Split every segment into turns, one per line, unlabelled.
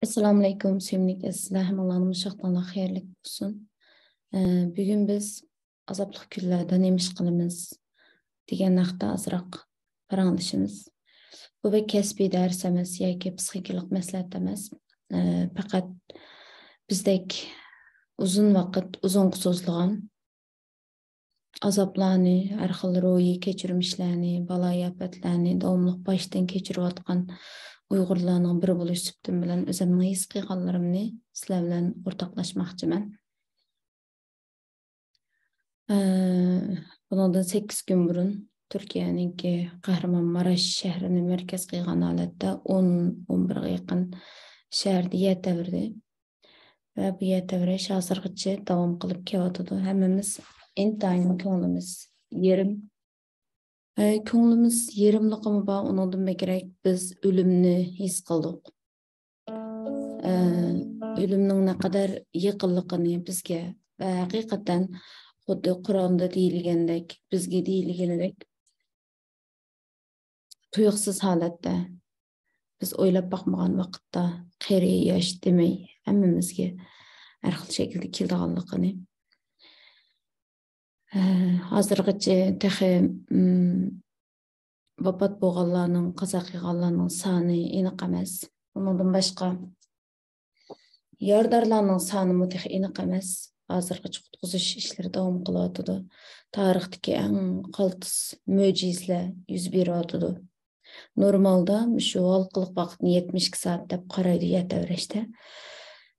Assalamu alaikum, sevimli sizler hem Allah'ın uşaqlarına xeyirlik olsun. Bugün biz azaplı günlərdə ne iş qılımız degan haqda azraq paranglışımız. Bu bir kəsbi dərs emas, yoki psixikalik məsləhət emas. Faqat bizdek uzun vaqt, uzun so'zlagan azaplarni, har xil ruhiy kechirmishlarni, balo-ofatlarni davomli boshdan kechirayotgan Uyg'urlarning biri bo'lish suhbatim bilan o'zimning his qilganlarimni sizlar bilan o'rtoqlashmoqchiman. Bundan 8 gün burun Türkiye'ninki Kahramanmaraş şehrini merkez qilgan holatda 10-11 ga yaqin shaharda yer davrdi. Va bu yer davrish hozirgacha davom qilib kelyotdi. Hammamiz intayin ko'nglimiz yerim. Ko'nglimiz yerimliqimi bor, undan bekerak biz o'limni his qildik. O'limning ne kadar yaqinligini bizga va haqiqatan xuddi Qur'onda deyilgandek, bizga deyilganidek tuyuqsiz holatda biz o'ylab bakmagan vaqtda qari yosh demay hammamizga har xil shaklda kelganligini hozirgacha taxi vafot bo'lganlarning, qazo qilganlarning soni aniq emas. Bundan boshqa yordamlarning soni mutlaq aniq emas. Hozirgacha qutqizish ishlari davom qilyotdi. Tarixdagi eng qaltis mo'jizalar yuz beryotdi. Normalda shu halqiliq vaqtni 72 soat deb qaraydi yetaverishda.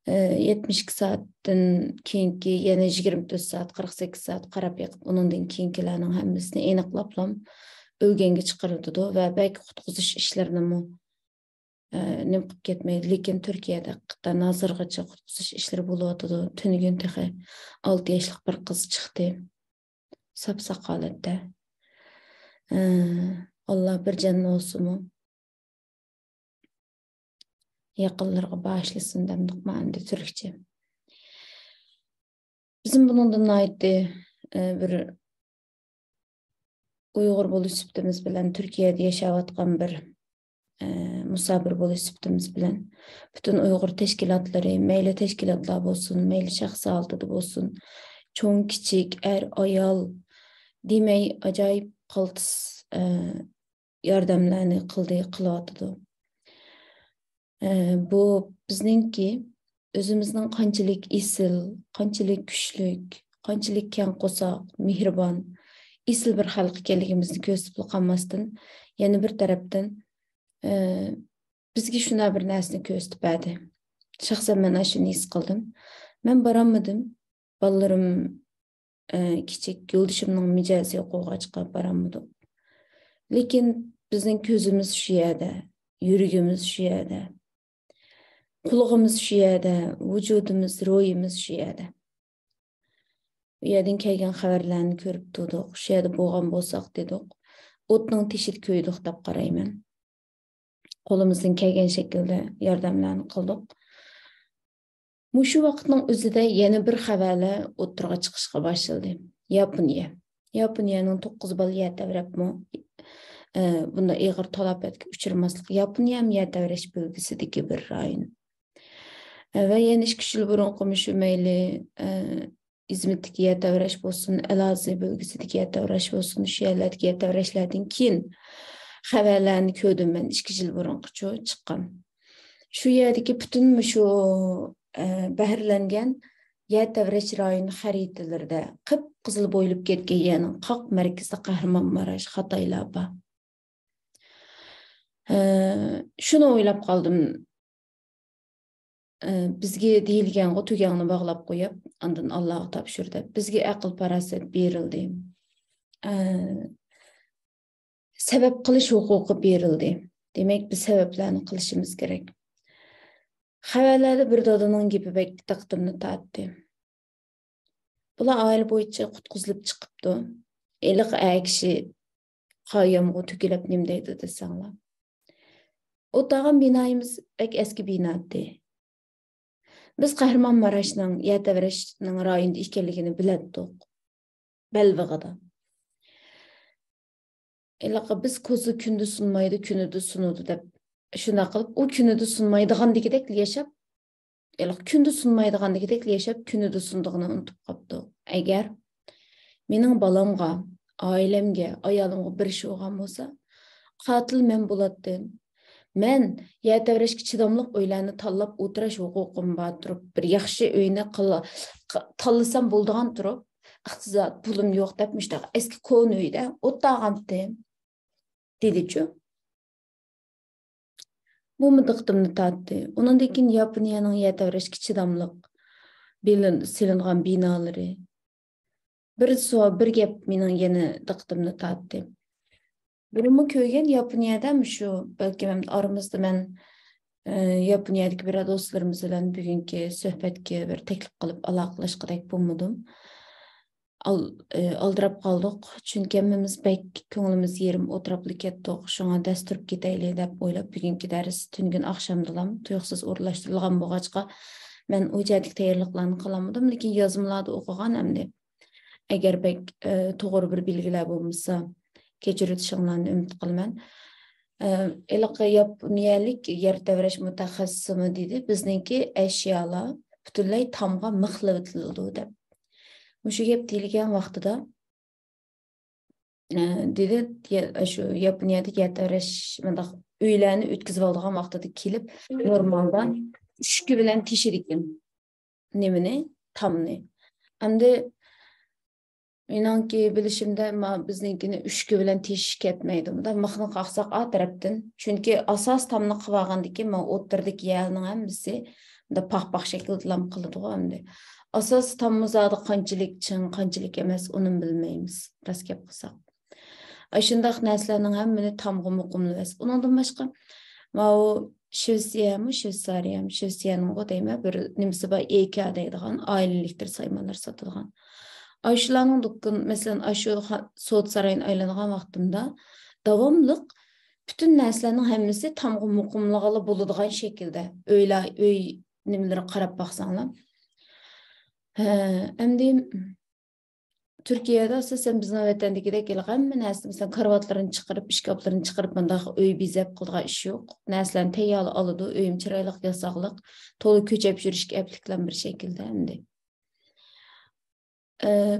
72 soatdan keyingi yana 24 soat, 48 soat qarab yiqib, undan keyingilarning hammasini aniqlab o'lganga chiqaradi va belki qutqizish ishlarini nim qilib ketmaydi. Lekin Turkiyada qitdan hozirgacha qutqizish ishlari bo'lyotdi. Tunigun tehi 6 yoshlik bir qiz chiqdi. Sapsaq holatda. Allah bir canlı olsunmu? Yaqinlarga bağışlasın demdik ma'nida Türkçe. Bizim bunundan aytdi bir Uyg'ur bo'lish suhbatimiz bilan Turkiyada yashayotgan bir musabir bo'lish suhbatimiz bilan bütün Uyg'ur tashkilotlari, mayli tashkilotlar bo'lsin, mayli shaxs altida bo'lsin, cho'ng kichik, er ayol demay ajoyib qaltis yordamlarni qilyotdi. Bu bizningki o'zimizning qanchalik esil, qanchalik kuchlik, qanchalik keng qo'soq, mehribon, esil bir xalq ekanligimizni ko'rsatib qolmasdan, yana bir tarafdan bizga shuna bir narsani ko'rsatib berdi. Shaxsan men shuni his qildim. Men borolmadim. Bolalarim kichik yo'ldishimning mijozi yo'qolg'achqa borolmadim. Lekin bizning ko'zimiz shu yerda, yuragimiz shu yerda. Qulog'imiz shu yerda, vujudimiz, ruhimiz shu yerda. Bu yerdan kelgan xabarlarni ko'rib turdik. Shu yerda bo'lgan bo'lsak dedik. O'tning teshib ko'ydik deb qarayman. Qo'limizdan kelgan shaklda yordamlarni qildik. Mushu vaqtning o'zida yana bir xabarlar o'tirg'a chiqishga boshladi. Yaponiyaning 9 bola yer davrabmi? Bunda ig'ir talafotga uchramaslik. Yaponiya ham yer davrash bo'lgisidagi bir rayon. Va yana ishkishil burun qo'mishi mayli İzmit'deki yer davrash bo'lsin, Elazığ bölgesideki yer davrash bo'lsin, shu yerlardagi yer davrashlardan keyin xabarlarni ko'rdim men 2 yil burun chiqqan. Shu yerdagi butun shu bahrlangan yer davrash rayoni xaritalarida qip-qizil bo'ylab ketgan yerning qoq markazida Kahramanmaraş, Xatoylar bor. Shuni o'ylab qoldim. Bizga deyilgan tugangni bog'lab qo'yib, ondan Alloh topshirdi. Bizga aql farosat berildi. Sabab qilish huquqi berildi. Demak, biz sabablarni qilishimiz kerak. Xabarlarda bir dodining gapi bek taqdimni tortdi. Bular oila bo'yicha qutqizilib chiqibdi. Eliq kishi qoyamga tugilib nim deydi desanglar. O'tag'an binoyimiz bek eski binodir. Biz Kahramanmaraş'ның yer davrashning rayonida ekanligini bilardik. Belvig'ida. Elaqa biz ko'zi kunda sunmaydi, kunida sunudi deb shuna qilib, u kunida sunmaydigan degidek yashab, күнді sunmaydigandagidek yaşap күнді de sunduğunu unutup qapdı. Eğer mening balamga, ailemge, ayolimga bir ish bo'lgan bo'lsa, qatil men bo'laddim. Men yataverishga chidamliq uylarni tanlab o'tirish huquqim bor turib, bir yaxshi uyni tanlasam bo'ldigan turib, iqtisod pulim yo'q deb mushtaq eski ko'n uyda o'tirgandim. Dedichu. Bu diqqatimni tortdi. Undan keyin Yaponiyaning yataverishga chidamliq silingan binolari bir gap mening yana diqqatimni tortdi. Burunmu ko'rgan Yaponiyada shu balki aramizda men Yaponiyadagi bir do'stlarimiz bilan bugungi suhbatga bir taklif qilib aloqalashqadek bo'lmadim. Aldirab qoldik. Chunki hammamiz bek ko'nglimiz yerim o'tiribli ketdik. Shunga dasturib ketaylik deb o'ylab bugungi dars tungun oqshomdalam tuyuqsiz o'rlashtirilgan bo'lg'achqa men o'jadik tayyorliqlarni qilamadim, lekin yozmalarda o'qigan hamda agar bek to'g'ri bir bilgilar bo'lmasa kechirishinglarni umid qilaman. Iliq yaponiyalik yer tevresh mutaxassisi dedi, bizningki ashyolar butunlay tomga mixlatildi deb. Mushu gap deyilgan vaqtida dedi, shu Yaponiyada yer tevresh mundaq uylarni o'tkazib olgan vaqtida kelib normaldan ushki bilan teshirgan. Nimani? Tomni. Endi meningki bilishimda bizninkini ushki bilan teshish ketmaydi. Bunda mixni qaqsaq a tarafdan, chunki asos tomni qilib olgandan keyin men o'tirdik yerning hammasi bunda pax-pax shaklda qiladi endi. Asos tommizada qanchalik chin, qanchalik emas, uni bilmaymiz. Rost gap qilsak. Shundaq narsalarning hammani tomga muqimlaymiz. Undan boshqa Shvetsiyaning o'dayma bir nimasi bor, EK deydigan oilalikdir saymalar sotadigan. Aşılarning dükkan, mesela aşı Soğut Sarayı'nın aylanılan vaxtında davamlıq bütün nəslərin həmmisi tamğı muqimlığalı bulunduğun şekilde öyle nimeleri qarab baxsanlar. Əmdi Türkiye'de asasen bizden vatandagidek hamma narsa mesela karvatlarını çıkarıp, işkaplarını çıkarıp mındaq öy bizep qılğan iş yo'q. Nəslərini tayyorlab alıdı, öyüm chiroyliq, yasaqliq, to'liq ko'chab yurishga apliklan bir şekilde endi.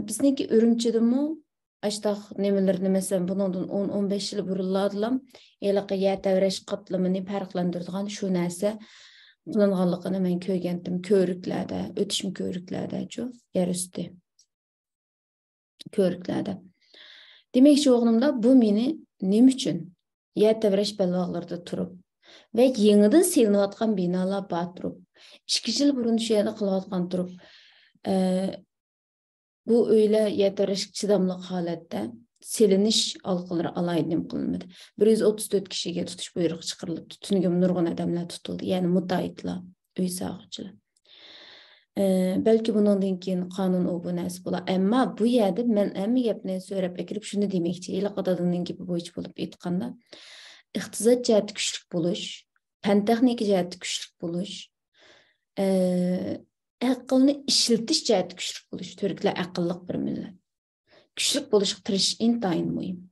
Bizniki Ürümçidimi aştaq nimalarni mesela bundan 10-15 yil burunlardilam eliqi yer tevresh qatlamini farqlandiradigan shu narsa qilinganligini men ko'rgandim ko'riklarda, o'tishim ko'riklarda-chu, yer usti ko'riklarda. Demakchi o'g'limda bu meni nima uchun yer tevresh balvoqlarida turib va yangidan selinayotgan binolar bor turib 2 yil burun shu yerda qilayotgan turib bu öyle yeteriş çidamlıq halatda seliniş alqıları alaydım qılınmadı. 134 kişiye tutuş buyruq çıqırılıp tütüngüm nurgun adamlar tutuldu. Yani mutayitlar, öy sağıqçılar. Belki bundan keyin qanun o bu nəs bola. Amma bu yerdə mən əmi gəpni söyrəb ekirib şunu deməkçi. Elə qadadının gibi boyuç bolup etqanda iqtisad cəhəti güçlük buluş, fən texniki cəhəti güçlük buluş, aqlni işletish cəhəti güçlük buluş. Türklər aqlliq bir millat. Güçlük buluşqa tirish intayin muhim.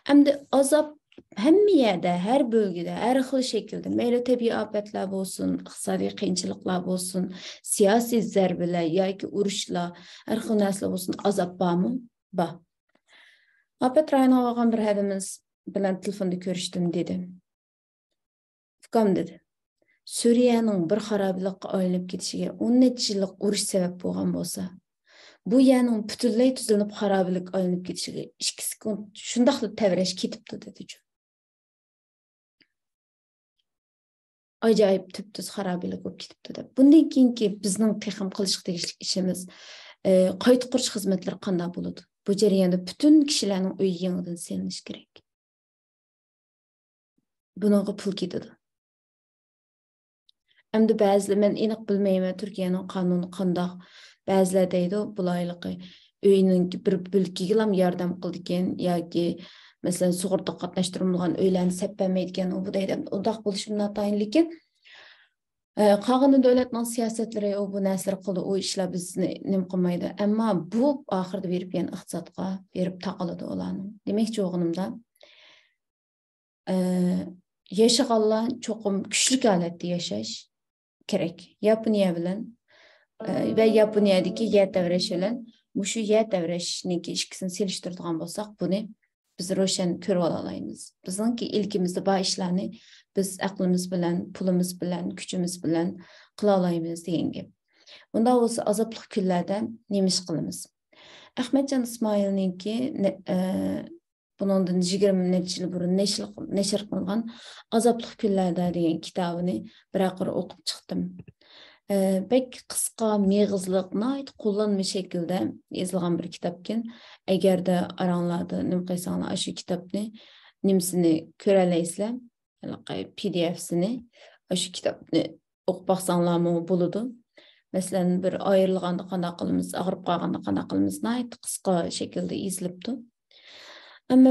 Əmdi azab hamma yerda, har bölgede, har xil şekilde, meyli tabiiy ofatlar bo'lsin, iqtisodiy qiyinchiliklar bo'lsin, siyosiy zarbalar yoki urushlar, har xil narsalar bo'lsin, azob bormi? Bor. Afat rayoni olgan bir hadimiz bilan telefonda ko'rishdim dedi. Fikam dedi. Suriyaning bir xarobilikqa aylanib ketishiga 10 necha yillik urush sabab bo'lgan bo'lsa, bu yerning butunlay tuzilib xarobilik aylanib ketishiga 2 sekund shundaqli tavrash ketibdi dedi. Ajoyib tüptüz xarobilik bo'lib ketibdi deb. Bundan keyingi bizning texim qilishga tegishli ishimiz qayta qurish xizmatlari qanday bo'ladi? Bu jarayonda bütün kishilarning uyi yangidan selinish kerak. Bunga pul ketadi. Endi ba'zilar men aniq bilmayman Turkiyaning qonuni qanday. Ba'zilar deydi bulayliqi uyning bir bulkiga ham yordam qildigan yoki mesela sug'urta qatnashtirilgan uylarni seppamaydi ekan, u bu deydi. Undaq bo'lishi notayin, lekin qolgan davlatning siyosatlari bu narsalar qildi, u ishlar bizni nim qilmaydi. Ammo bu oxirida berib yan iqtisodga berib taqiladi ularni. Demakchi o'g'limda yaşaganlar çoxum kuchli holatda yashash kerak. Yaponiya bilan va Yaponiyadagi yer tavrash bilan shu yer tavrashniki ikkisini selishtiradigan bo'lsak, buni biz ro'shan ko'rib olamiz. Bizningki ilkimizda bor ishlarni biz aqlimiz bilan, pulimiz bilan, kuchimiz bilan qila olamiz degan gap. Bunda bo'lsa azobli kunlarda nima ish qilamiz? Ahmadjon Ismoilningki bundan 20 necha yil burun nashr qilingan Azobli kunlarda degan kitobini bir o'qib chiqdim. Bek qisqa, meg'izliq, qo'llanma shaklda yozilgan bir kitobkin. Agarda aranglarda nima qilsanglar, shu kitobni nimsini ko'ra olasizlar, PDF'sini, shu kitobni o'qib baqsanglarmi bo'ladi. Masalan, bir ayrilganda qanday qilamiz, og'rib qolganda qanday qilamiz, qisqa shaklda yozilibdi. Amma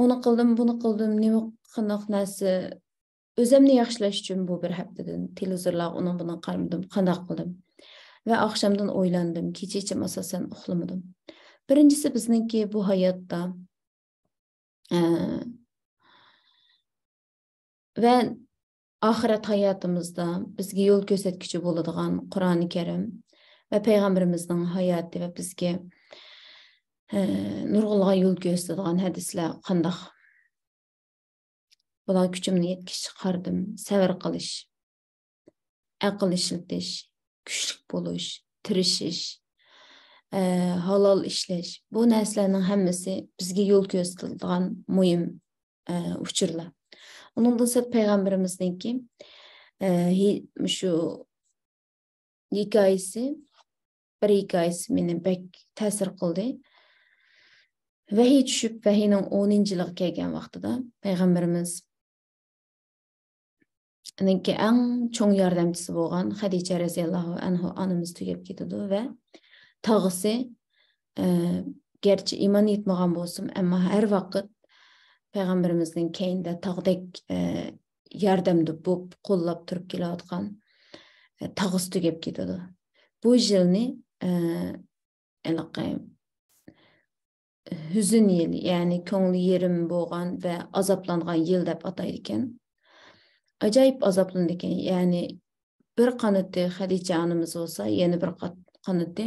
uni qildim, buni qildim, nima qanday narsa o'zimni yaxshilash uchun bu bir haftadan televizorlar uni buni qaramadim, qanday qildim. Va oqshomdan o'ylandim, kechagacha asosan uxlamadim. Birinchisi bizningki bu hayotda va oxirat hayotimizda bizga yo'l ko'rsatuvchi bo'ladigan Qur'oni Karim va payg'ambarimizning hayoti va bizga nurg'ulga yo'l ko'rsatadigan hadislar qanday. Bular kuchimni yetkish chiqardim. Sabr qilish, aql ishlatish, kuchli bo'lish, tirishish, halol ishlash. Bu narsalarning hammasi bizga yo'l ko'rsatadigan muhim uchurlar. Uningdan so'ng payg'ambarimizningki shu hikoyasi meni bek ta'sir qildi. Vahiy tushib, vahiyning 10-yiliga kelgan vaqtida payg'ambarimiz eng cho'ng yordamchisi bo'lgan Xadicha roziyallohu anha onamiz tugab ketdi va tog'isi garchi iymon etmagan bo'lsin, ammo har vaqt payg'ambarimizning keyinda tog'dek yordamda bo'lib qo'llab turib kelayotgan tog'isi tugab ketdi. Bu yilni huzun yil, ya'ni ko'ngli yerim bo'lgan va azoblangan yil deb ataydi ekan. Ajoyib azoblandı ekan. Ya'ni bir qanoti Xadicha onamiz bo'lsa, yana bir qanoti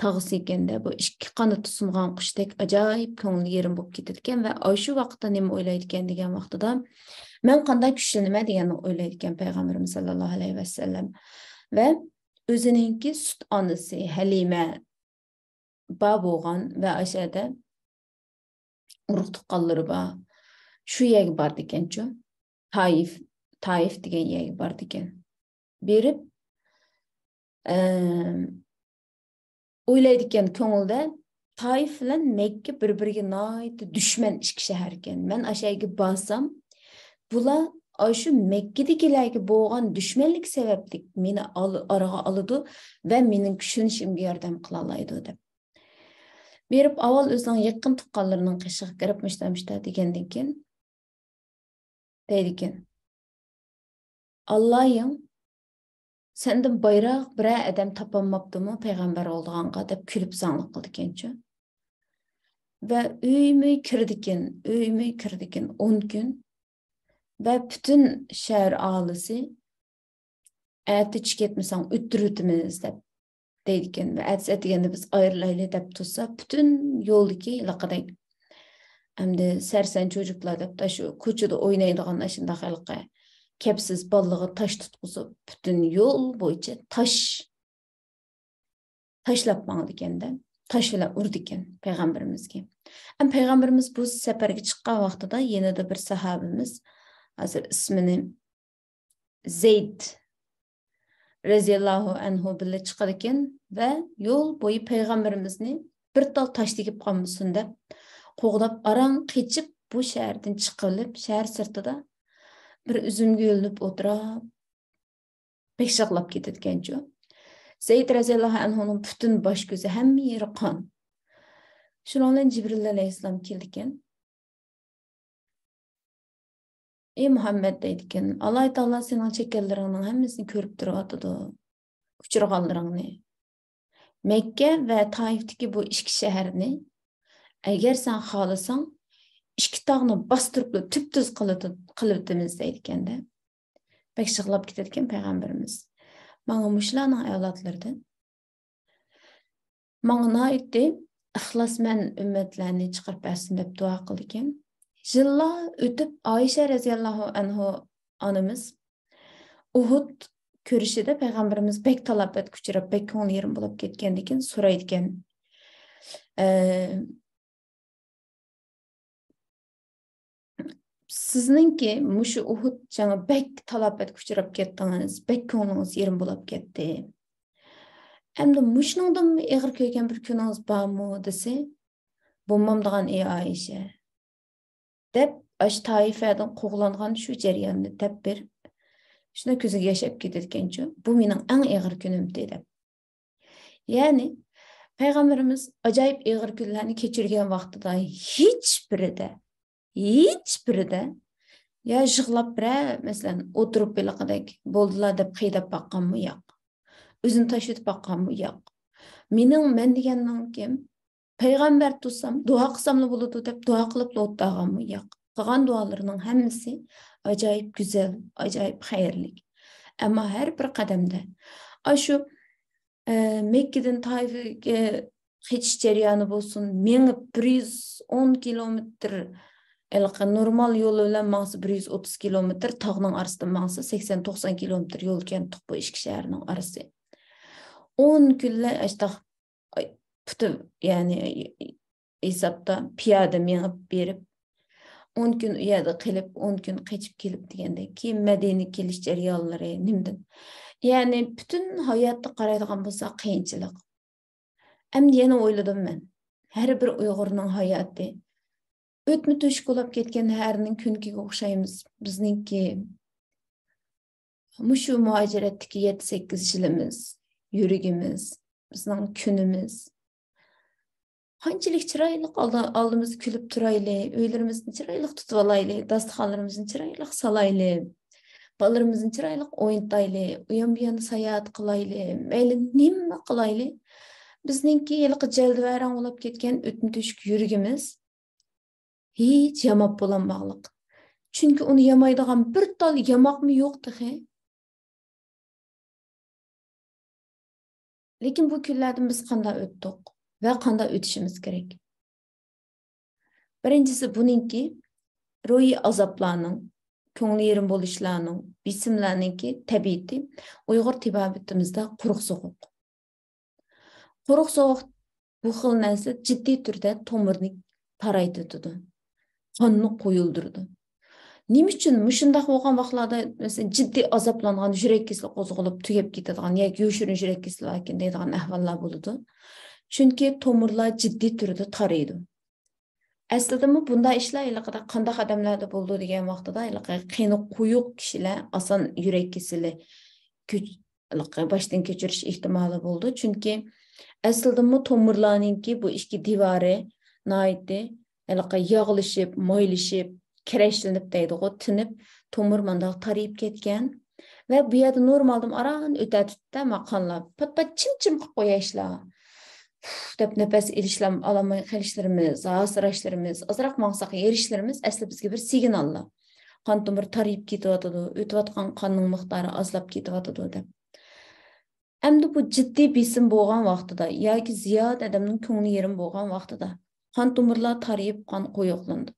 tog'isi ekanda, bu ikki qanoti sungan qushdek ajoyib ko'ngli yerim bo'lib ketadi ekan va shu vaqtda nima o'ylaydi ekan degan vaqtida men qanday kuchlanaman deganni o'ylaydi ekan payg'ambarimiz sollallohu alayhi vasallam. Va o'zininki sut onasi Halima bo'lgan va aşağıda urug' tuqqanlari bor. Shu yerga bordi ekan-chu. Taif degan yerga bordi ekan. Berib o'ylaydi ekan ko'ngilda, Taif bilan Makka bir-biriga nihoyatda dushman ikki shahar ekan. Men aşağıga borsam, bular shu Makkadagilarga bo'lgan dushmanlik sababli meni araga oladi va mening tushunishimga yordam qila oladi deb. Berib avval o'zining yaqin tuqqanlarining qishiga kirib mishta degandan keyin deydi ekan: Allohim, sendan bayroq bir odam topolmabdimi payg'ambar oldiganqa deb kulib zanglik qildi ekan-chu. Va uymi kirdi ekan 10 kun. Ve bütün şehir ailesi ertesi ketmesang öttürütümüz deb deydiken ve ertesi etigende biz ayrılaylı deb tutsa bütün yoldaki laqaday hamda sersen çocuklar deb da şu ko'chada o'ynaydigan ashunda xalqqa kepsiz ballığı taş tutqusup bütün yol bo'yicha tashlab mangdi ekanda, tash bilan urdi ekan payg'ambarimizga. Payg'ambarimiz bu safarga chiqqan vaqtida yanada bir sahabimiz, hazır ismini Zeyd raziyallohu anhu bilan chiqar ekan va yo'l bo'yi payg'ambarimizni bir tal tash tegib qolmasin deb qo'g'dab arang qechib bu shahardan chiqilib shahar sirtida bir uzumga yo'linib o'tirib peshaqlab ketadi ekan-chu. Zeyd raziyallohu anhuning butun bosh ko'zi hamma yeri qon. Shundan Jibril alayhissalom keldi ekan. Ey Muhammed deydi ekan, Alloh taolo sening chekkanlaringning hammasini ko'rib turibdi. Uchirganlaringni. Makka va Taifdagi bu ikki shaharni agar sen xohlasang, ikki tog'ni bostirib tub-tuz qilib deydi ekanda. Peshaqlab ketadi ekan payg'ambarimiz. Bana muşlarning ayolatlaridan. Bana aytdi, ixlos men ümmetlerini çıkarıp bersin deb dua qildi ekan. Yıllar ötüp Ayşe radhiyallohu anhu anamız Uhud körüşüde Peygamberimiz bek talafet küçürüp bek ko'ngil yerim bo'lib ketgandan so'raydi ekan. Sizningki mushu Uhud jangı bek talafet küçürüp ketdingiz, bek ko'nglingiz yerim bo'lib ketdi. Endi mushningdan eg'ir ko'ygan bir kuningiz bormi desa, bo'lmamdigan ey Ayşe. Deb aş taifadan qo'g'langan shu jarayonni deb bir shuna ko'ziga yashab ketayotgancha, bu mening eng eg'ir kunim dedi. Ya'ni Peygamberimiz acayip ağır günlerini geçirgen vaqtida hiçbiride ya yığlab bire mesela oturup belaqadek boldular deb qiydab baqqanmı yo'q. O'zini tashitib baqqanmı yo'q. Men degandan kim Peygamber tutsam, dua qilsamlı bo'ladi deb dua qilib o'tdaganmı yo'q. Qilgan dualarının hammasi acayip güzel, acayip xayrli. Ama her bir qadamda shu Mekke'den Taif'e hiç ceryanı bolsun, menip 110 kilometr normal yol ölen mağsı 130 kilometr, tağının arasında mağsı 80-90 kilometr yol iken bu iki şehirinin arası. 10 günle işte yani hesapta piyade menip berip 10 gün uyada qilib 10 gün keçip kelip degende ki Medine keliş ceryanları nimdin. Yani bütün hayatı qaraydigan bolsa qiyinchilik. Endi yana o'yladim men. Her bir Uyg'urning hayoti o'tmi to'shib bo'lib ketgan harining kunkiga o'xshaymiz. Bizningki mushu muajiratdagi 7-8 yilimiz, yurigimiz, bizning kunimiz. Qanchalik chiroyli oldimizda kulib turayli, uylarimizni chiroyli tutib olayli, dasturxonlarimizni chiroyli salayli. Balalarımızın chiroyli o'yintayli, uyam buyani sayohat qilayli, mayli nima qilayli. Bizningki yilqi jaldivaran bo'lib ketgan o'tmi to'shik yurigimiz hech yamab bo'lolmaqliq. Chunki uni yamaydigan bir tal yamoqmi yo'qdi. Lekin bu kunlardan biz qanday o'tdik va qanday o'tishimiz kerak? Birinchisi buningki ruhiy azoblarning ko'ngli yerim bo'lishlarning, bisimlarningki tabiati Uyg'ur tibobitimizda quruq so'g'uq. Quruq soğuk bu xil narsa ciddi turda tomirni taraytadi. Qonni qo'yildirdi. Nima uchun mushundaq bo'lgan vaqtlarda mesela ciddi azoblangan yurak kesili qo'zg'alib tugab ketadigan yoki yoshirin yurak kesili ekan deydigan ahvollar bo'ladi. Chunki tomirlar ciddi turda taraydi. Aslida bunday ishlar ilaqada qanday odamlarda bo'ldi degan vaqtida qiyni quyuq kishilar oson yurak kesili boshdan kechirish ehtimoli bo'ldi. Chunki aslida tomirlarninki bu ikki divari naiti yog'lashib, moylashib, kirashlanib deydi-ku, tinib, tomir mandaq tarayib ketgan va bu yerda normaldan aran o'tatdi, maqonlar pat-pat chim-chim qilib qo'yishlar. Deb nefes ilishlam alamay qilishlarimiz, asrashlarimiz, azroq maqsaqqa erishlarimiz asli bizga bir signallar. Qon tomir tarayib ketyotadi, o'tayotgan qonning miqdori azlab ketyotadi deb. Endi bu ciddi bisim bo'lgan vaqtida yoki ziyod odamning ko'ngli yerim bo'lgan vaqtida qon tomirlar tarayib qon qo'yoqlandi.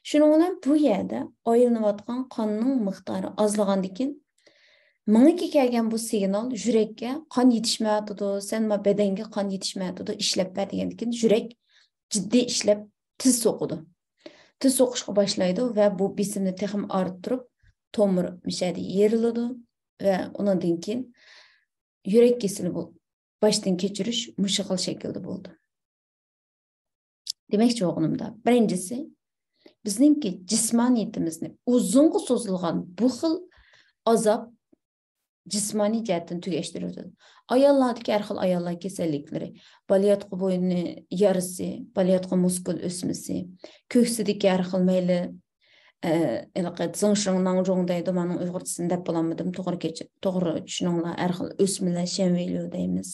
Shuning bilan bu yerda oyilinayotgan qonning miqdori ozlagandan keyin mingga kelgan bu signal yurakka qon yetishmayotdi, senma badanga qon yetishmayotdi, ishlab ber degandan keyin yurak jiddiy ishlab tez so'qidi. Tez so'qishga boshlaydi va bu bisimni texim orttirib, tomir mishadi yeriladi va undan keyin yurak kesili bu boshdan kechirish mushaqil shaklda bo'ldi. Demakchi o'g'limda, birinchisi bizningki jismoniyatimizni uzunga so'zilgan bu xil azob jismoniy jihatdan tugashtiradi. Ayollardagi har xil ayollar kasalliklari, balayotqi bo'yni yarisi, balayotqi muskul o'smisi, ko'ksidagi har xil mayli zingshirning deydi, mening uyg'urchasini deb bo'lolmadim, to'g'ri tushuninglar, har xil o'smalar shamveliyo deymiz.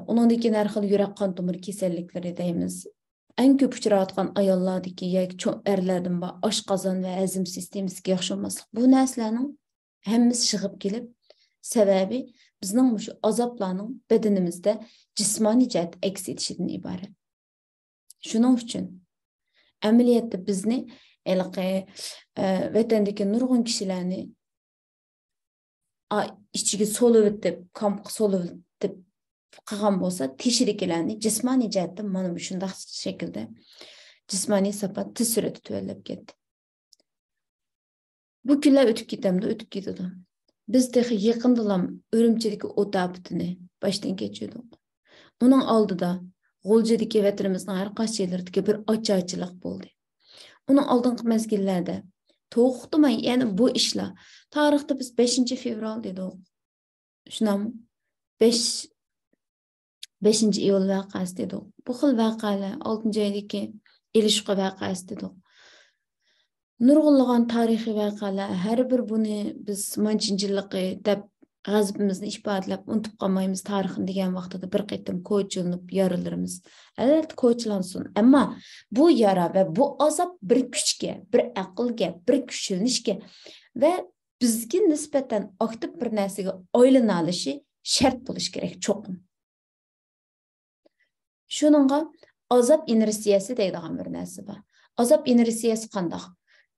Undan keyin har xil yurak qon tomir kasalliklari deymiz. En ko'p uchrayotgan ayollardagi yoki erlardan bor oshqozon va hazm sistemasiga yaxshi emaslik. Bu narsalarning hammasi shig'ib kelib, Səbəbi bizning şu azaplarning bedenimizdə cismani cəhət əks etişindən ibarət. Şunun üçün əməliyyatda bizni vətəndəki nurgun kişilərni içigi soluvitib, kampqa soluvitib qilgan bo'lsa, teshirikilarni jismoniy jihatdan mana bu shunday shaklda jismoniy sifat tez sur'atda tuvallab ketdi. Bu kunlar o'tib ketadi. Biz de yaqindalam Urumchidagi o't afitini boshdan kechirdik. Uning oldida G'o'ljadagi vatanimizning har qaysi yerlaridagi bir ocharchilik bo'ldi. Uning oldingi mezgillarda to'xtamay, ya'ni bu ishlar tarixda biz 5 fevral dedik. Shunami? 5 iyul voqeasi dedik. Bu xil voqealar 6 oydagi Elishqa voqeasi dedik. Nurg'unlagan tarixiy voqealar, har bir buni biz manchinchiligi deb g'azabimizni ifodalab unutib qolmaymiz tarixini degan vaqtida bir qaytam ko'chilinib yaralarimiz. Albatta ko'chilansin. Ammo bu yara va bu azob bir kuchga, bir aqlga, bir kuchlanishga va bizga nisbatan aktiv bir narsaga aylana olishi shart bo'lish kerak cho'qim. Shuningga azob inersiyasi deydigan bir narsa bor. Azob inersiyasi qanday?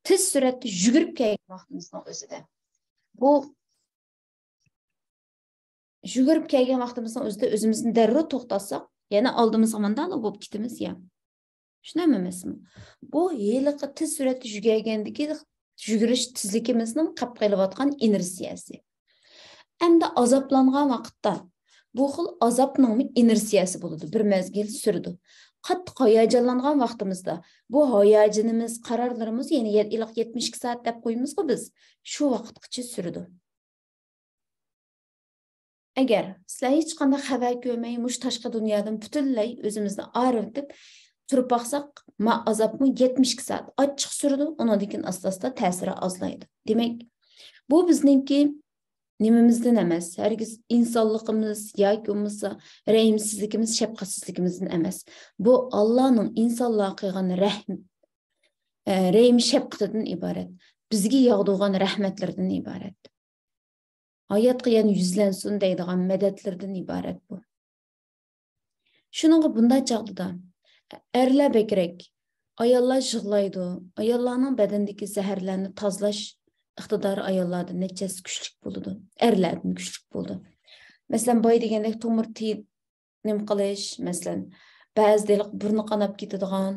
Tez sur'atda yugurib kelgan vaqtimizning o'zida. Bu yugurib kelgan vaqtimizning o'zida o'zimizni darrov to'xtatsak, yana oldimizga mandala bo'lib ketamiz ya. Shunday emasmi? Bu yiliqi tez sur'atda yugurgandagi yugurish tezligimizning qilib qilayotgan inersiyasi. Endi azoblangan vaqtda bu xil azobning inersiyasi bo'ladi, bir mezgil surdi. Qattiq hayajonlangan vaqtimizda bu hayajonimiz, qarorlarimiz yana 72 soat deb qo'yimizmi biz? Shu vaqtgacha surdi. Agar sizlar hech qanday xabar ko'rmay, mush tashqi dunyodan butunlay o'zimizni ayirib turib baqsaq, ma azobmi 72 soat ochiq surdi, undan keyin asta-asta ta'siri ozlaydi. Demak, bu bizningki nimamizdan emas, hargiz insonligimiz yoki bo'lmasa rahimsizligimiz, shafqatsizligimizdan emas. Bu Allohning insonlarga qilgan rahim shafqatidan iborat. Bizga yog'dirgan rahmatlardan iborat. Hayotga yana yuzlansin deydigan madadlardan iborat bu. Shuningga bunday chaqdida erlar bekrak, ayollar yig'laydi. Ayollarning badandagi zaharlarni tozalash iqtidori ayollarda nechasi kuchli bo'ladi, erlardan kuchli bo'ldi. Masalan, boy degandek tomir nim qilish, masalan, ba'zilar burni qanab ketadigan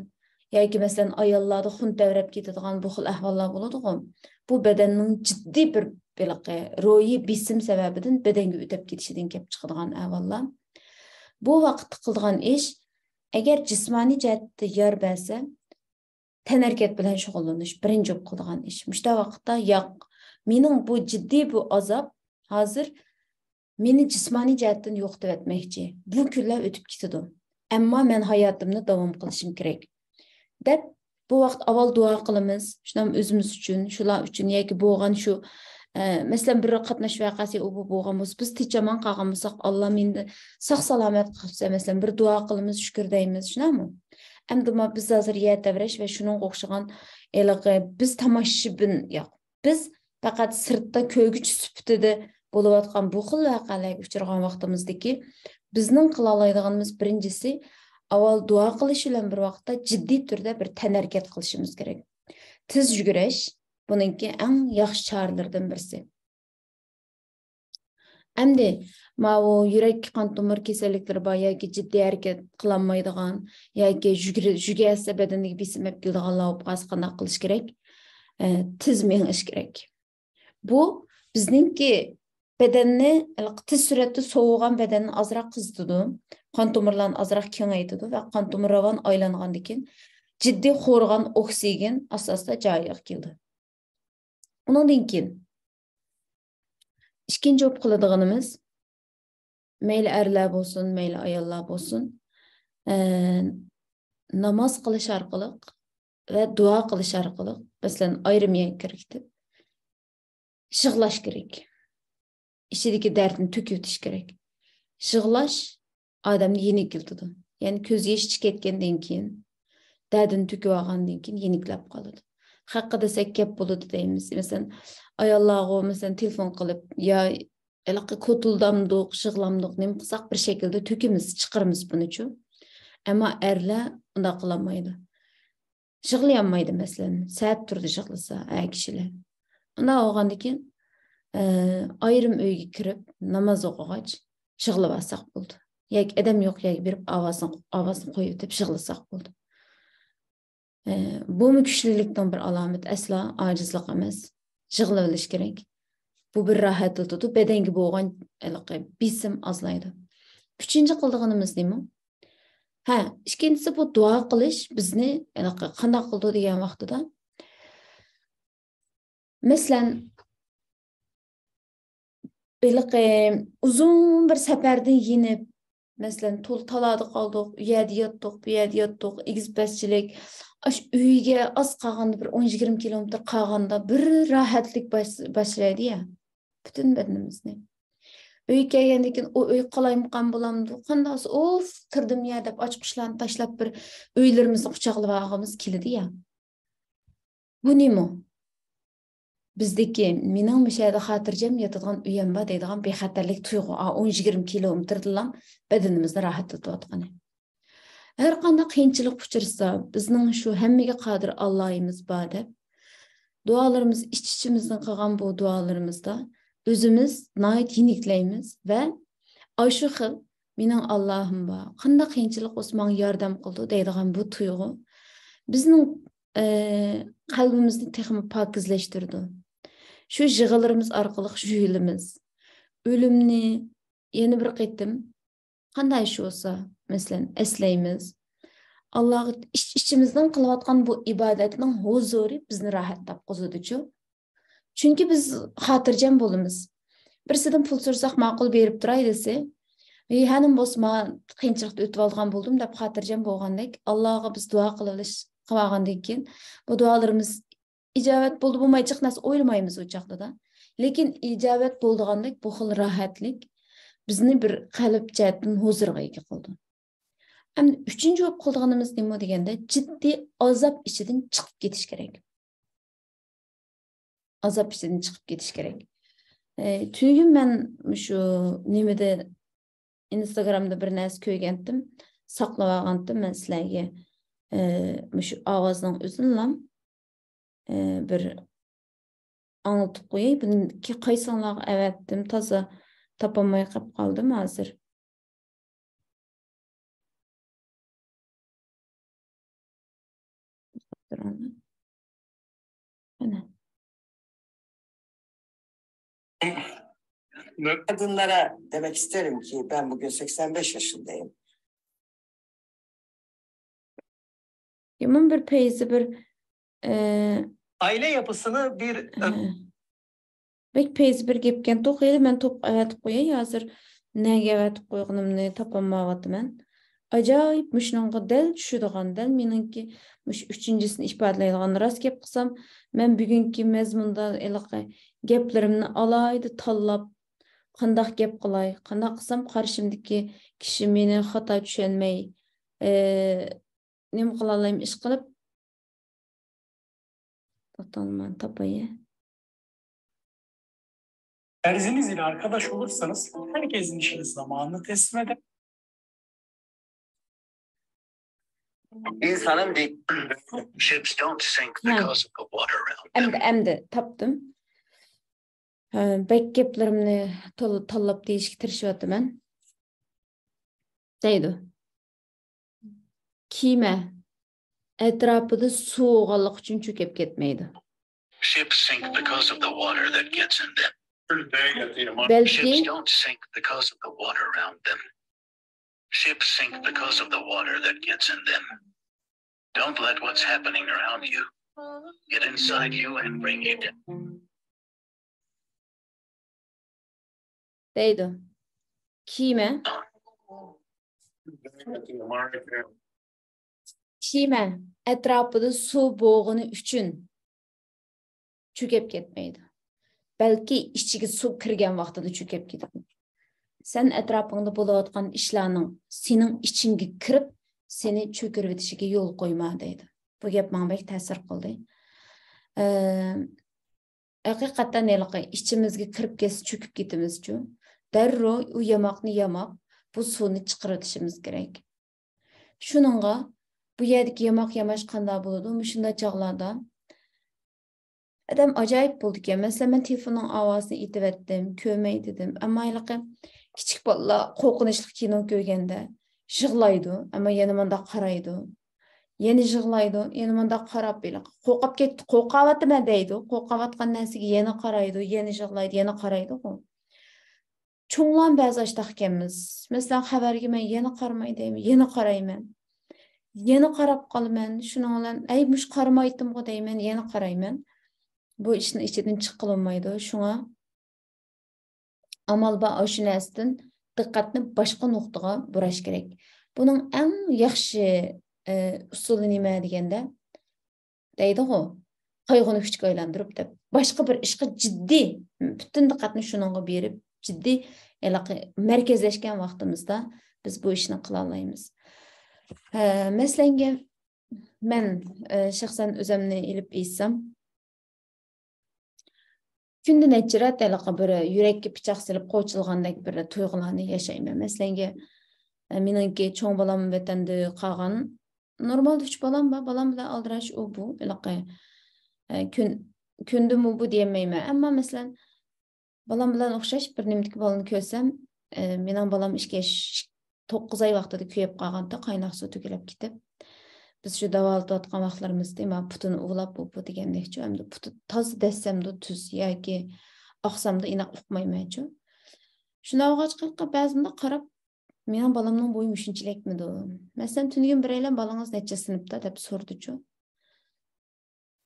yoki masalan ayollarda xun tavrab ketadigan bu xil ahvollar bo'ladi-ku. Bu badanning jiddiy bir ro'yi besim sababidan badanga o'tib ketishidan kelib chiqadigan ahvollar. Bu vaqtda qiladigan ish agar jismoniy jihatda yor bersa, tanarkat bilan shug'ullanish birinchi qiladigan ish. Mushta vaqtda yo'q, mening bu jiddiy bu azob hozir meni jismoniy jihatdan yo'qotib etmoqchi. Bu kunlar o'tib ketadi. Ammo men hayotimni davom qilishim kerak. Deb bu vaqt avval duo qilamiz. Shunam o'zimiz uchun, shular uchun yoki bo'lgan shu masalan bir qatnash voqeasi bo'lgan bo'lsa, biz tinchaman qolgan bo'lsak, Alloh meni sog' salomat qilsa, masalan bir duo qilamiz, shukr deymiz, shunami? Endi biz hozir yetavrash va shuning o'xshagan biz tomoshabin yo'q. Biz faqat sirtda ko'rgich sifatida bo'layotgan bu xil voqealarga uchragan vaqtimizdagi bizning qila oladiganimiz birinchisi avval duo qilish bilan bir vaqtda jiddiy turda bir tanarkat qilishimiz kerak. Tez yugurish buningki eng yaxshi choralardan birisi. Endi o yurak qon tomir kasalliklari bor yoki jiddiy harakat qilolmaydigan yoki yugursa badaniga besim keladiganlar bo'lsa qanday qilish kerak? Tez menish kerak. Bu bizningki badanni tez sur'atda sovugan badanni azroq qizitadi, qon tomirlarni azroq kengaytiradi va qon tomir ravon aylangandan keyin jiddiy xo'rgan oksigen asosida joyiga keldi. Undan keyin ikkinchi o'p qiladiganimiz mayli erlar bo'lsin, mayli ayollar bo'lsin, namoz qilish orqali va duo qilish orqali, masalan, ayrim kerak deb yig'lash kerak. İçideki derdini tökütiş gerek. Yig'lash odamni yenikiltidi. Ya'ni ko'z yosh ketgandan keyin, dardini to'kib olgandan keyin yeniklab qoladi. Haqida desak gap bo'ladi deymiz. Masalan, ayollarga masalan telefon qilib, yo Elaqi kotuldamdık, şığlamdık, nem qısaq bir şekilde tökümüz, çıqırımız bunu. Ama erler unda qılamaydı. Şığlayamaydı mesela. Saat turdu şığlasa, kişiler. Onda oğandikin ayrım öyge kirip, namaz oqıgaç, şığlabasak buldu. Yak adam yok, yak birip avazını koyup dep şığlasak buldu. Bu müküşlülükten bir alamet, asla acizlik emas. Şığla biliş gerek. Bu bir rahatlık tutup bedenge boğan bisim azlaydı. Üçüncü kıldığımız ne mi? İkincisi bu dua kılış bizni qanday qıldı degan vaqtida. Mesela uzun bir seferden yenip mesela talada qaldık, uyada yattık, bu yerda yattık, egizbaschilik, aş uyga az qolganda bir 10-20 kilometr qolganda bir rahatlik başlaydı ya. Bütün bedenimizni. Uyga kelgandan keyin o uy qalaymiqan bo'lamdi. Qanday of kirdim ya deb ochqishlarni tashlab bir uylarimizni quchoqlab olg'imiz keldi ya. Bu nima? Bizdeki mening mishada xotirjam yotadigan uyam bor deydigan bexatarlik tuyg'u 10-20 kilometrdan bedanimizni rohatlatayotgani. Har qanday qiyinchilik uchrasa, bizning shu hammaga qodir Allohimiz bor deb dualarımız iç-içimizden qilgan bu dualarimizda özümüz nayet yeniklaymiz ve aşu xil mening Allohim bor. Qanday qiyinchilik bo'lsa menga yordam qildi deydigan bu tuyg'u bizning qalbimizni texmi pokizlashtirdi. Şu yig'alarimiz orqali juyilimiz. O'limni yana bir qaytim qanday ish bo'lsa, masalan, eslaymiz. Allah içimizden qilayotgan bu ibodatning huzuri bizni rohatlab qo'yadi-chu. Chunki biz xotirjam bo'lamiz. Birisidan pul so'rasak ma'qul berib turay desa, hanim bo'lsa qiyinchilikda o'tib olgan bo'ldim deb xotirjam bo'lgandek, Allohga biz duo qilgandan keyin bu duolarimiz ijobat bo'ldi bo'lmay chiqnas o'ylamaymiz o chaqda. Lekin ijobat bo'ldigandek bu xil rohatlik bizni bir qalb jihatdan huzurga ega qildi. Hem üçüncü op qildiganimiz nima deganda ciddi azap ichidan chiqib ketish kerak. Azap ichidan chiqib ketish kerak. Tugün men shu nimada Instagramda bir narsa ko'rgandim, saqlab olgandim men sizlarga. Shu ovozning o'zini bir anlatib qo'yay. Buniki qaysinglarga avatdim, toza topolmay qolib qoldim hozir. Ana.
Kadınlara demek isterim ki ben bugün 85 yaşındayım.
Yaman bir peyzi bir
aile yapısını bir
bek peyzi bir gepken to'qiydi men top avatib qo'yay hozir nega avatib qo'yganimni topolmayapman men. Ajoyib mushnonga dal tushadigan dal meningki mush uchinchisini ifodalaydigan rost gap qilsam men bugungi mazmunda gaplarimni alaydi tanlab qanday gap qilay, qanday qilsam qarshimdagi kishi meni xato tushunmay nima qila olayim ish qilib topay.
Erziniz ile arkadaş olursanız herkesin işini zamanını teslim eder.
İnsanın bir
Ships don't sink because of the water around them.
Endi tapdım. Bek gaplerimni tanlab deyishga tirishyapman. Deydi. Kema atrofida sovuqlik uchun cho'kib ketmaydi.
Ships sink because of the water that gets in them. Ships don't sink because of the water around them. Ships sink because of the water that gets in them. Don't let what's happening around you get inside you and bring you down.
Deydi. Kema atrofida suv bo'g'ini uchun cho'kib ketmaydi. Balki ichiga suv kirgan vaqtida cho'kib ketadi. Sen atrofingda bo'layotgan ishlarning sening ichingga kirib, seni cho'kirib o'tishiga yo'l qo'yma deydi. Bu gap menga ta'sir qildi. Hakikaten içimizge kirip kes çöküp gitimizçü. Derro u yamakni yamak bu suni çıkartışımız gerek. Şununla bu yerdeki yamak yamaş kanda buludu. Müşünde çağlarda adam acayip bulduk ya. Mesela ben telefonun avazını itip ettim, kömey dedim. Ama küçük balla korkunçlu kino görgende jığlaydı ama yanımda qaraydı. Yeni jığlaydı, yanımda qarap bile. Qoqap ketdi, qoqavatma deydi. Qoqavatgan narsaga yana qaraydı, yeni jığlaydı, yana qaraydı. Çoğlan bazı açtaqkemiz. Mesela xabarga men yana qaramay deyman, yana qarayman. Yana qarab qalaman. Şunun bilan ay mush qaramaydim deyman, yana qarayman. Bu işin içinden çıkılmaydı. Şuna amal ba aşı nəsdən diqqətni başqa nöqtəyə buraş gerek. Bunun ən yaxşı usulü nima degəndə deydi o. Qaygını küçük aylandırıb da başqa bir işə ciddi bütün diqqətni şununğa berib ciddi mərkəzləşkən vaxtımızda biz bu işini qıla alayımız. Məsələn, mən şəxsən özümni elib eysəm Күнді нәтчірат әліқі бір юрекке пичақ селіп қойчылғандак бір тұйғыланы яшаймен. Мәселенге, меніңке чоң балам бәтінді қаған, нормалды үш балам ба, балам да алдыраш о bu. Күнді му bu diyemeyme. Ama mesela balam bilen okşaş bir nemdiki balını köysem, menin balam işke 9 ay vaxtada köyep qalğanda qaynaq su tükülep gitip. Biz şu davalıda atqan vaxtlarımızda ama putunu uğulap bu degendekçi. Hem de putu taz dessem de tüz ya ki aqsam da inaq uqmaymayçı. Şuna oğaç qılqa bəzimdə qarab, menin balamның boyu müşünçilekmidi o. Mesela tünügün bir eylem balаңыз neçe sınıfta dep sorducu.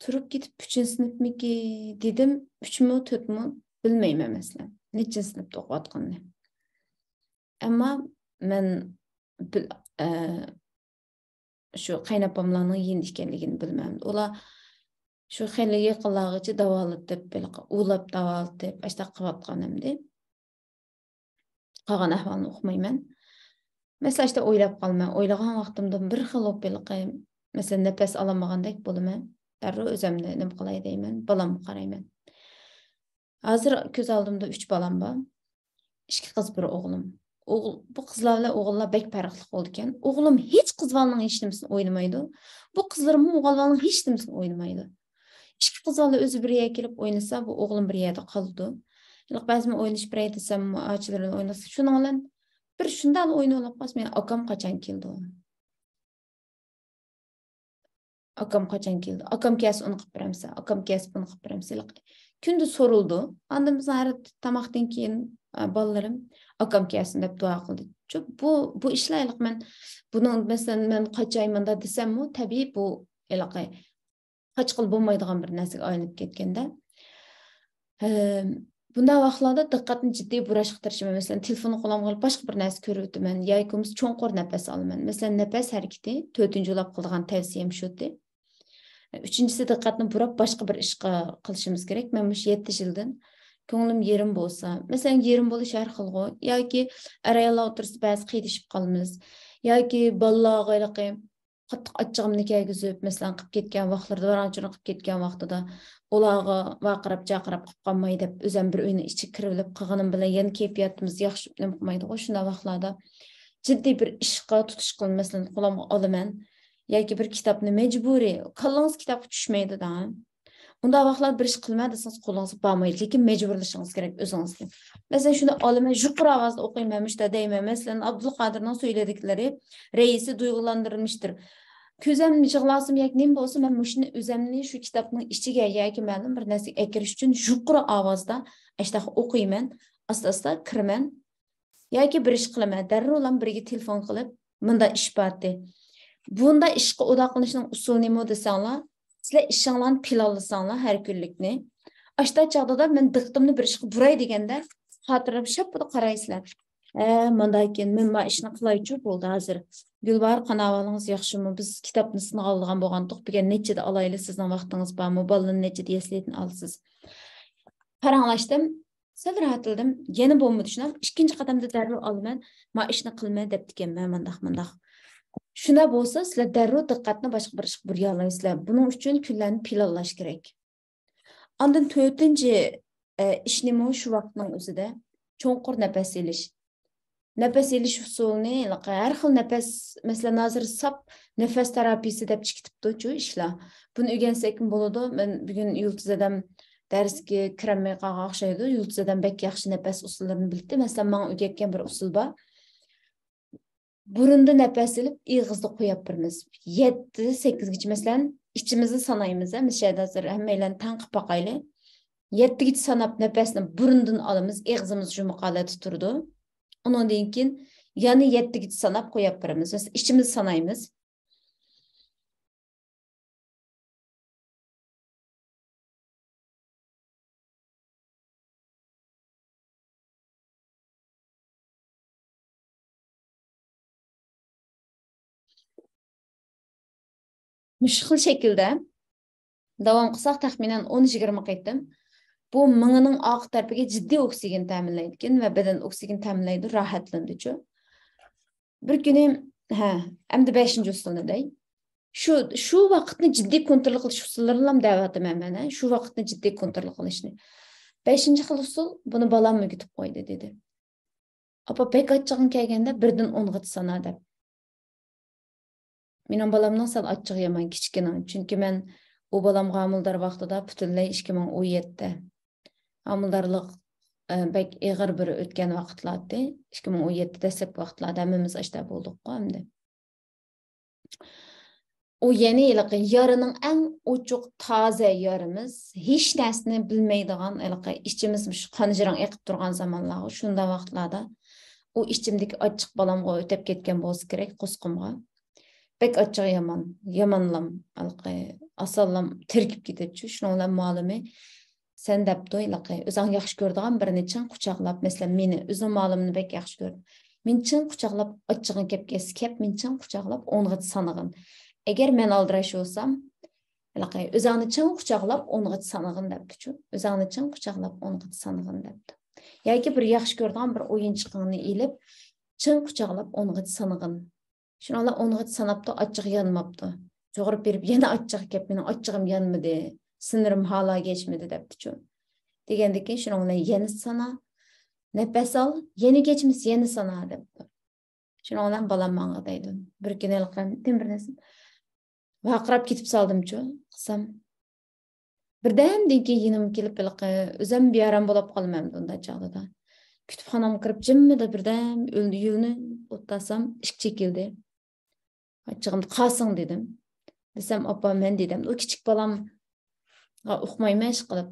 Turup gitip 3. sınıf mı ki dedim, 3 mü 4 mü bilmeyme mesela. Neçe sınıfta oqatqanını. Ama men şu qaynapamlarning yendi ekanligini bilmem. Ola şu xeyli yaqinlagıcı davalıp deb böyle ulab davalıp deb ashta qilayotganimda qolgan ahvolni uqmayman. Mesela işte o'ylab qolman. O'ylagan vaqtimda bir xil o'pilqim, mesela nafas olmagandek bo'laman. Darrov o'zimni nima qilay deyman, balamga qarayman. Hozir ko'z oldimda 3 balam bor. 2 qiz, bir o'g'lim. Bu qizlarla o'g'illar bek farqli bo'ldi ekan. O'g'lim hech qizlarning hech nimasini o'ynamaydi. Bu qizlarim o'g'illarning hech nimasini o'ynamaydi. 2 qizlar o'zi bir yerga kelib o'ynasa, bu o'g'lim bir yerda qoldi. Ba'zan o'ynash bir yerda desam, ochlarni o'ynasa, shuning bilan bir shundan o'ynab qolsa, men akam qachon keldi? Akam qachon keldi? Akam kelsa uni qilib beramsa, akam kelsa buni qilib beramsa. Kunda so'rildi. Andan biz har tamoqdan keyin balalarim akam kelsin deb duo qildi. Bu ishlarlik men buni masalan men qachaymanda desam-mu, tabiiy bu hech qil bo'lmaydigan bir narsaga aylanib ketganda. Bunda vaqtlarda diqqatni jiddiy burashga tirishaman. Masalan, telefonni qo'limga olib boshqa bir narsa ko'rib o'taman yoki cho'nqur nafas olaman. Masalan, nafas harakati 4-lab qilgan tavsiyam shudir. 3-si diqqatni burab boshqa bir ishga qilishimiz kerak. Men bu 7 yildan ko'nglim yerim bo'lsa, masalan, yerim bo'lish har xilg'u yoki araylar o'tirsa ba'zi qiydishib qolamiz yoki bolalarga qattiq achchig'imni kelgizib, masalan, qilib ketgan vaqtlarda, varanchini qilib ketgan vaqtida ularga vaqirab, chaqirib qilib qolmay deb o'zim bir uyni ichi kirilib qilganim bilan yana kayfiyatimiz yaxshi nima qilmaydi. Shunda vaqtlarda jiddiy bir ishga tutish qilib, masalan, qo'limga olaman yoki bir kitobni majburiy, qallangiz kitobga tushmaydi-da. Unda vaqtlar bir ish qilma desangiz qo'lingizga bormaydi, lekin majburlashingiz kerak o'zingizga. Masalan, shuni olaman, yuqori ovozda o'qiyman, mushta deyman. Masalan, Abdulqodirning so'yladiklari reisi duygulandirilmiştir. Ko'zimni yig'lasim yoki nima bo'lsa, men mushni o'zimni shu kitobning ichiga yoki ma'lum bir narsaga akirish uchun yuqori ovozda ashtaqa o'qiyman, asta-asta kiraman yoki bir ish qilaman. Darrov bilan birga telefon qilib, bunda ish bordi. Bunda ishga odoqlanishning usuli nima desanglar, sizlar ishinglarni planlasanlar har kunlikni. Ashta chaqdada men diqqatimni bir ishga buray deganda, xotirab shapida qaraysizlar. Manda ekan, men ma ishni qilaychi bo'ldi hozir. Gulbar, qanavalingiz yaxshimi? Biz kitobni sinab olgan bo'lgandik. Bugun nechida olayli, sizning vaqtingiz bormi? Bolalarni nechida eslaytin olsiz. Qaranglaşdim, sal rahatildim. Yana bo'lmadi shunam. Ikkinchi qadamda darrov olaman, ma ishni qilmay deb deganman, mandaq. Shuna bo'lsa, sizlar darrov diqqatni boshqa bir ishga burya olasizlar. Buning uchun kunlarni planlash kerak. Ondan 4-nji iş nima şu vaqtning o'zida cho'nqur nafas elish. Nefes elish usulini har xil nefes, mesela hozir sap nefes terapiyasi deb chiqibdi-chu ishlar. Buni o'rgansak bo'ladi. Men bugun Yulduz adam darsga kiramay qolgan o'xshaydi. Yulduz adam bek yaxshi nefes usullarini bildi. Mesela men o'rgatgan bir usul bor. Burunda nefes elib, ig'izda qo'yib birmiz. 7-8gacha masalan ichimizni sanaymiz. Mesela hozir hammalarni tanqib boqayli. 7gacha sanab nefesni burundan olamiz, ig'izimiz yumuq holatda turdi. Ondan keyin yana 7gacha sanab qo'yib biramiz. Mesela ichimizni sanaymiz. Müşkül şekilde devam qilsak taxminan 10-20 qaytim. Bu mığının ağ tarafiga ciddi oksigen ta'minlaydigan va badan oksigen ta'minlaydi, rohatlandichu. Bir kuni, endi 5-usulni dey. Şu vaqtni ciddi kontrol qilish usullarini ham da'vataman mana. Şu vaqtni ciddi kontrol qilishni. 5-xil usul buni balam o'rgatib qo'ydi dedi. Apa pek achchig'im kelganda birdan 10gacha sana deb. Mening balamdan sal achchig' yaman kichkina. Chunki men o balam g'amildor vaqtida butunlay 2017da g'amildarlik bek ig'ir bir o'tgan vaqtlarda 2017 dastlab vaqtlarda hammamiz ashda bo'ldik-ku endi. O yeni yarının en uçuk taze yarımız, hiç narsani bilmeydiğin içimiz qanjirang eqib turgan zamanlar, şunda vaqtlarda o içimdeki açıq balamga o'tib ketgan bo'lsa kerak qusqimga. Bek açıq yamanlam, asallam tirkib ketdi. Shuningdan ma'lumi sen debdi, o'zing yaxshi ko'rdigan birini chin quchoqlab, mesela meni o'zim ma'lumni bek yaxshi ko'rdim. Men chin quchoqlab achchig'im kep men chin quchoqlab 10ga sanag'in. Eğer men aldirash olsam, o'zingni chin quchoqlab 10ga sanag'in debdi-chu. O'zingni chin quchoqlab 10ga sanag'in debdi. Yoki bir yaxshi ko'rdigan bir o'yinchiqni ilib, chin quchoqlab 10ga sanag'in. Shuninglar 10ga sanabda achchiq yanmabdi. To'g'ri berib yana achchiq kep, mening achchig'im yanmadi, sinirim hala geçmedi debdi-chu. Degandek keyin shuninglar yana sana, nafas ol, yana geçmis, yana sana debdi. Shuninglar balam menga deydi. Bir kuni bir narsa vaqirab ketib soldim-chu, qilsam. Birdan keyin yinim kelib o'zim bearam bo'lib qolmamdi unda chog'da. Kutubxonamga kirib jimmida birdan o'ldi yo'lni o'ttasam, ishq chekildi. Achchig'imni qasing dedim. Desam, "Opa, men" dedim. O kichik balam uqmayman ish qilib.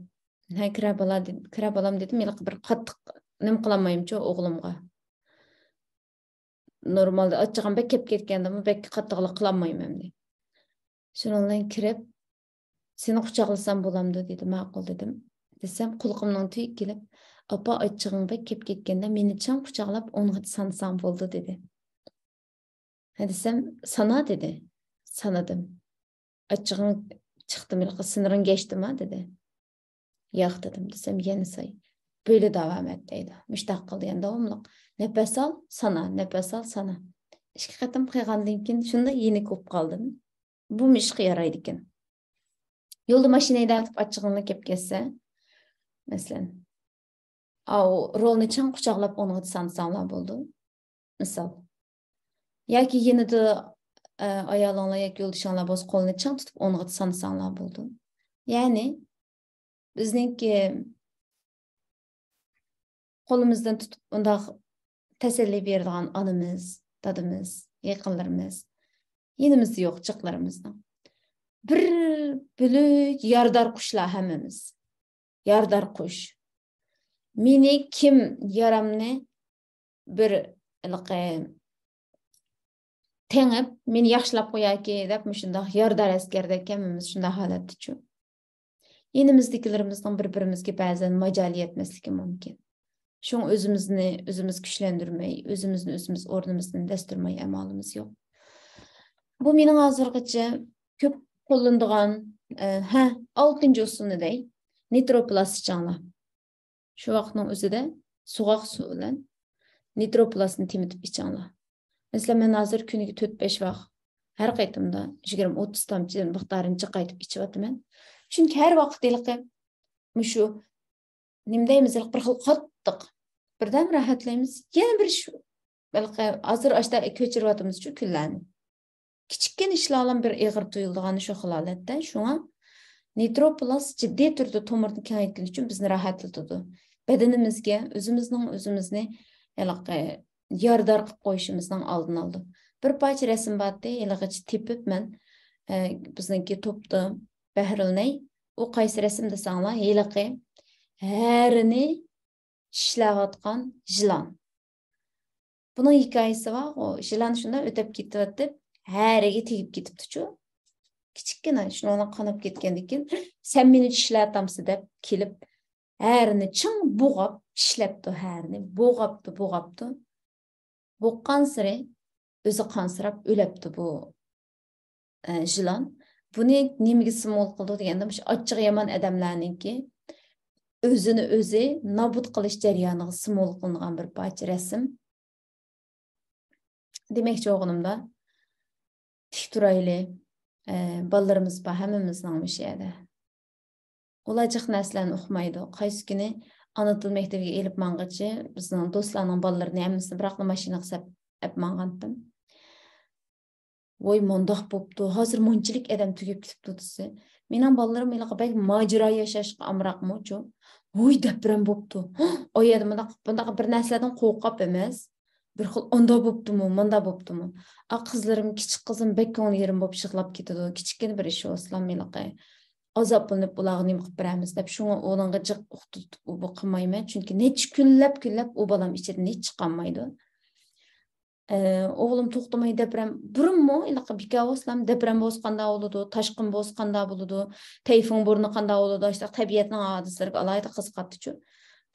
Kira balam dedim, men bir qattiq nim qilmayimchi o'g'limga. Normalda achchig'im bek kelib ketgandimi, bek qattiqlik qilmayman dedi. Shundan kirib, seni quchoqlasam bo'lamdi dedi, ma'qul dedim. Desam, qulqimning tuyi kelib, "Opa, achchig'im bek kelib ketganda meni chin quchoqlab 10ga sansam bo'ldi" dedi. Desam, "Sana" dedi. Sanadım. Achchig'im chiqdi, siniring geçdimi dedi. Yo'q dedim. Desam, "Yana say." Böyle devam et deydi. Mushtaq qildi endi davomliq. Nafas ol, sana, nafas ol, sana. Ikki qatim qilgandan keyin shunda yeni ko'p qoldim. Bu ishga yaraydi ekan. Yo'lda mashinada atib achchig'imni kelib kelsa, masalan, rolni chin quchoqlab 10ga sansanglar bo'ldi. Misol. Yoki yenida ayolinglar yoki yo'ldoshinglar bo'lsa qo'lni chin tutib 10ga sansanglar bo'ldi. Ya'ni bizningki qo'limizdan tutib unda tasalli beradigan onamiz, dadimiz, yaqinlarimiz, yenimizda yo'q chiqlarimizdan. Bir büyük yardar qushlar hammamiz. Yardar qush. Meni kim yaramni bir tengib, meni yaxshilab qo'yaki deb shunday yordar askardek hammamiz shunday holatda-chu. Yenimizdagilarimizdan bir-birimizga ba'zan majol yetmasligi mumkin. Şun özümüz güçlendirmeyi, özümüz o'rnimizdan dasturmay amalimiz yo'q. Bu mening hozirgacha ko'p qo'llanadigan 6-usulni dey, nitroplast ichinglar. Shu vaqtning o'zida so'g'oq suv bilan nitroplastni temitib ichinglar. Mesela men hozir kuniga 4-5 vaqt har qaytimda 20-30 tomchi miqdorini qaytib ichib o'taman. Chunki har vaqt Şu nimdeyimiz bir xil qattiq. Birden rahatlaymiz. Yana bir şu hazır aşda köçürüyatımız şu küllarni. Kichikken ishlardan bir ig'ir tuyuldigani shu holatda. Shunga Nitroplast ciddi turda tomirni kengaytgani uchun bizni rahatlatadi. Bedenimizga o'zimizni yordar qilib qo'yishimizning oldini oldi. Bir parcha rasm borda, ilg'ich tepib men bizniki to'pda Bahrilnay u qaysi rasm desanglar, yiliqi harini ishlayotgan jilon. Buning hikoyasi bor. O jilon shunday o'tib ketib, hariga tegib ketibdi-chu. Kichikkina shundan qanab ketgandan keyin sen meni ishlatamsiz deb kelib harini ching bo'g'ab ishlabdi, harini bo'g'abdi. Bo'qqan siri o'zi qansirab o'labdi bu jilon. Buni nimaga simol qildi deganda, shu achchiq yomon odamlarningki o'zini o'zi nobud qilish jarayoniga simol qilingan bir parcha rasm. Demakchi o'g'limda tik turayli. Ballarımız var, hemimizden bir şeyde. Olacak neslen okumaydı. Qaysi günü ana til mektebiga elip mangıcı, bizning dostlarning ballarını hemmisini bıraklı maşina qısap ep mangantım. Voy mondaq boptu, hazır monchilik adam tugib ketibdi dese. Mening ballarım ilaqa bek majra yashashga amraqmochu. Voy deprem boptu. Oyadi bundaq bir narsalardan qo'rqib emas. Bir xil onda bopdimi, manda bopdimi. Qizlarim, kichik qizim bekkon yerim bo'lib shiqlab ketadi. Kichikkin bir ish oslam meliqay. Azoblanib ularni nima qilib beramiz deb shunga o'g'linga jiq o'qitib bu qilmayman. Chunki necha kunlab u bolam ichidan hech chiqolmaydi. O'g'lim to'xtamay deprem burunmi ilaqa bikavoslam deprem bosqanda bo'ladi, tashqin bosqanda bo'ladi, tayfun burni qanda bo'ladi, işte tabiatning hodisalariga alayda qiziqadi-chu.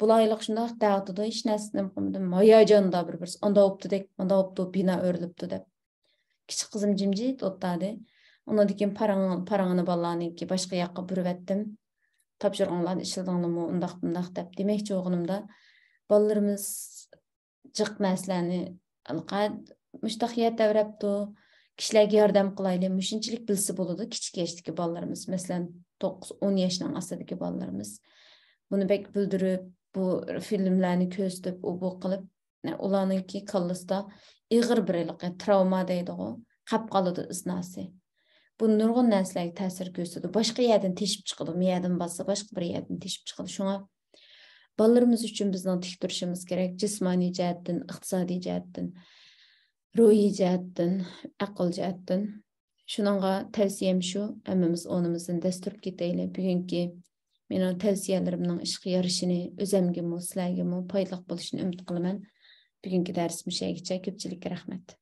Bulaylık şundaq dağıtıdı, hiç nəslim qımdım. Hayacanında bir onda optu, bina örülüptü dep. Kiçik kızım cimcit ottadı. Ona dikin parağını ballarını ki başka yakka bürüvettim. Tapşırğanlarını işildanlımı, undaq dep. Demekçi oğlumda ballarımız cıq nəslərini müştahiyat devreptu. Kişilerge yardım qılaylı, müşinçilik bilsi buludu. Kiçik yaştaki ballarımız. Mesela 9-10 yaşından asadaki ballarımız. Bunu bek bildirip, bu filmlerini köstüp, bu qılıp, ulanınki kallısta iğir bir travma deydi o, qap qalıdı iznası. Bu nurgun nəsləge təsir göstərdi. Başqa yerden teşip çıxıdı, miyadan bassa, başqa bir yerden teşip çıxıdı. Şuna ballarımız üçün bizden tik duruşumuz gerek. Cismani cəhətdən, iqtisadi cəhətdən, ruhi cəhətdən, aql cəhətdən. Şununla tavsiyem şu, əmmimiz onumuzun dəstürüb getəyli. Bugünkü mening tavsiyalarimning ishga yarashini o'zimga sizlarga foydali bo'lishini umid qilaman. Bugungi darsimiz shungacha. Ko'pchilikka rahmat.